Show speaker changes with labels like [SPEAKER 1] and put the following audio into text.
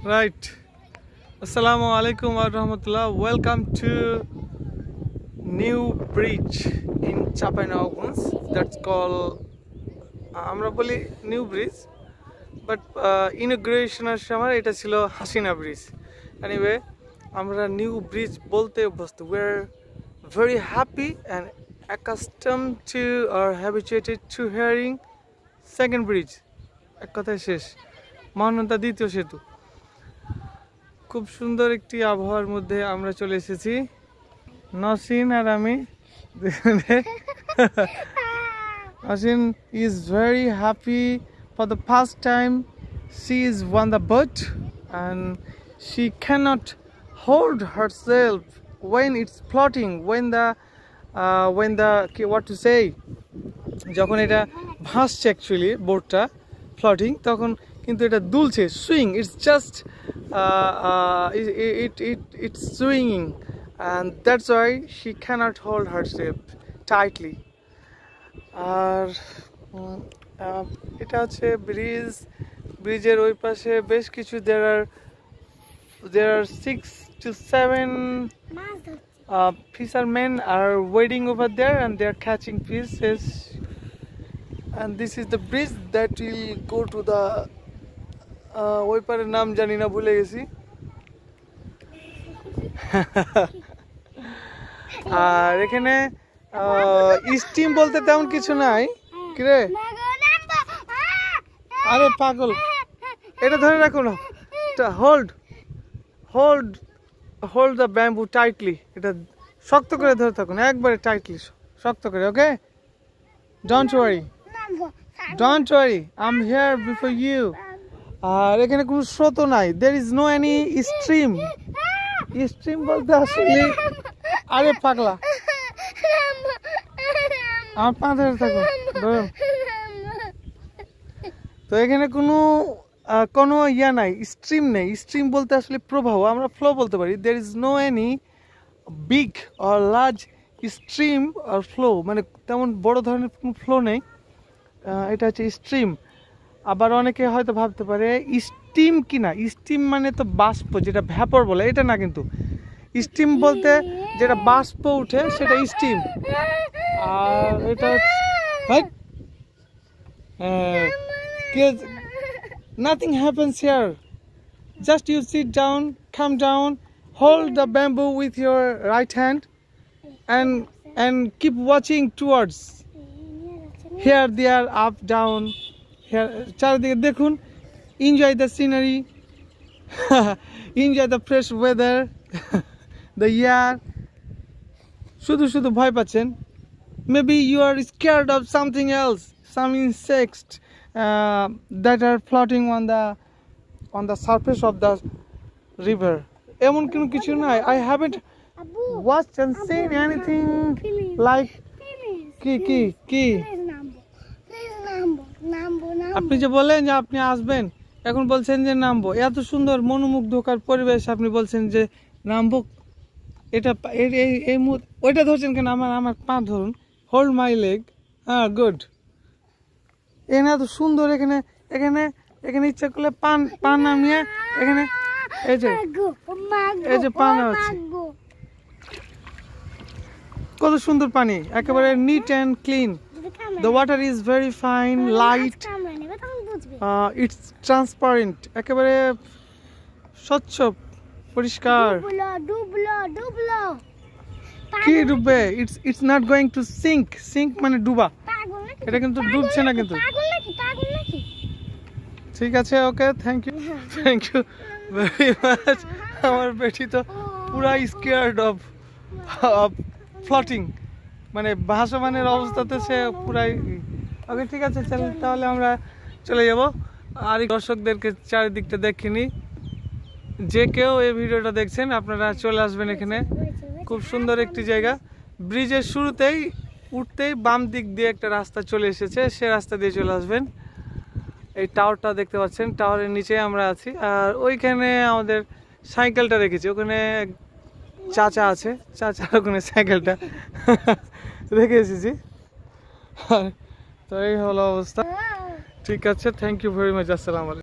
[SPEAKER 1] Right. Assalamu alaikum wa rahmatullah. Welcome to new bridge in Chapanaugunz. That's called আমরা বলি new bridge, but inauguration এর সময় এটা ছিল হাসিনা bridge. Anyway, আমরা new bridge বলতে অভ্যস্ত. We're very happy and accustomed to or habituated to hearing second bridge. এক কথায় শেষ, মহানন্দা দ্বিতীয় সেতু। খুব সুন্দর একটি আবহাওয়ার মধ্যে আমরা চলে এসেছি, নসিন আর আমি। Nasin is very happy for the first time she is on the boat and she cannot hold herself when it's floating, when the what to say, যখন এটা ভাসছে অ্যাকচুয়ালি বোটটা ফ্লোটিং, তখন কিন্তু এটা দুলছে, swing, it's just it's swinging, and that's why she cannot hold herself tightly. আর এটা হচ্ছে ব্রিজের ওই পাশে বেশ কিছু there are 6 to 7 fishermen are waiting over there and they are catching fishes, and this is the bridge that will go to the ওই পারের নাম জানি না, ভুলে গেছি। আর এখানে স্টিম বলতে তেমন কিছু নাই। কিরে, আরে পাগল, এটা ধরে রাখো না, হোল্ড দ্য ব্যাম্বু টাইটলি, এটা শক্ত করে ধরে থাকুন, একবারে টাইটলি শক্ত করে। Okay, don't worry, I am here before you. আর এখানে কোনো স্রোত নাই, there is no any stream বলতে আসলে, আরে পাগলা, আমার পা ধরে থাকুন। তো এখানে কোনো ইয়া নাই, স্ট্রিম নেই। স্ট্রিম বলতে আসলে প্রবাহ, আমরা ফ্লো বলতে পারি। there is no any big or large stream or flow, মানে তেমন বড় ধরনের কোনো ফ্লো নেই, এটা হচ্ছে স্ট্রিম। আবার অনেকে হয়তো ভাবতে পারে স্টিম কিনা, স্টিম মানে তো বাষ্প, যেটা ভ্যাপর বলে, এটা না কিন্তু। স্টিম বলতে যেটা বাষ্প উঠে সেটা স্টিম। আর এটা nothing happens here, just you sit down, come down, hold the bamboo with your right hand and keep watching towards here, there, up, down. চারিদিকে দেখুন, enjoy the scenery, enjoy the fresh weather, the air. শুধু ভয় পাচ্ছেন, maybe you are scared of something else, some insects that are floating on the surface of the river. এমন কোনো কিছু নাই। I haven't watched and seen anything like কি আপনি যে বলেন যে আপনি আসবেন, এখন বলছেন যে নামবো, এত সুন্দর মনোমুগ্ধকর পরিবেশ, আপনি বলছেন যে নামবো। এটা এই ওইটা ধরছেন কেন? আমার পা ধরুন, হোল্ড মাই লেগ। হ্যাঁ, গুড। এখানে এত সুন্দর, এখানে ইচ্ছা করলে পান নামিয়ে এখানে এই যে পান আছে, কত সুন্দর পানি, একেবারে neat and clean. The water is very fine, light, it's transparent, একেবারে স্বচ্ছ পরিষ্কার। কি ডুববে? It's not going to sink মানে ডুবা, এটা কিন্তু ডুবছে না কিন্তু। ঠিক আছে, ওকে, থ্যাংক ইউ ভেরি মাচ। আমার বেটি তো পুরা স্কেয়ার্ড অফ ফ্লোটিং, মানে ভাসমানের অবস্থাতে সে পুরাই। ওকে, ঠিক আছে, তাহলে আমরা চলে যাব। আর দর্শকদেরকে চারিদিকটা দেখিনি, যে কেউ এই ভিডিওটা দেখছেন আপনারা চলে আসবেন এখানে। খুব সুন্দর একটি জায়গা। ব্রিজের শুরুতেই উঠতেই বাম দিক দিয়ে একটা রাস্তা চলে এসেছে, সে রাস্তা দিয়ে চলে আসবেন। এই টাওয়ারটা দেখতে পাচ্ছেন, টাওয়ারের নিচে আমরা আছি। আর ওইখানে আমাদের সাইকেলটা রেখেছি, ওখানে চাচা আছে, চাচার ওখানে সাইকেলটা রেখে এসেছি। তো এই হলো অবস্থা। ঠিক আছে, থ্যাংক ইউ ভেরি মাচ। আসসালামু আলাইকুম।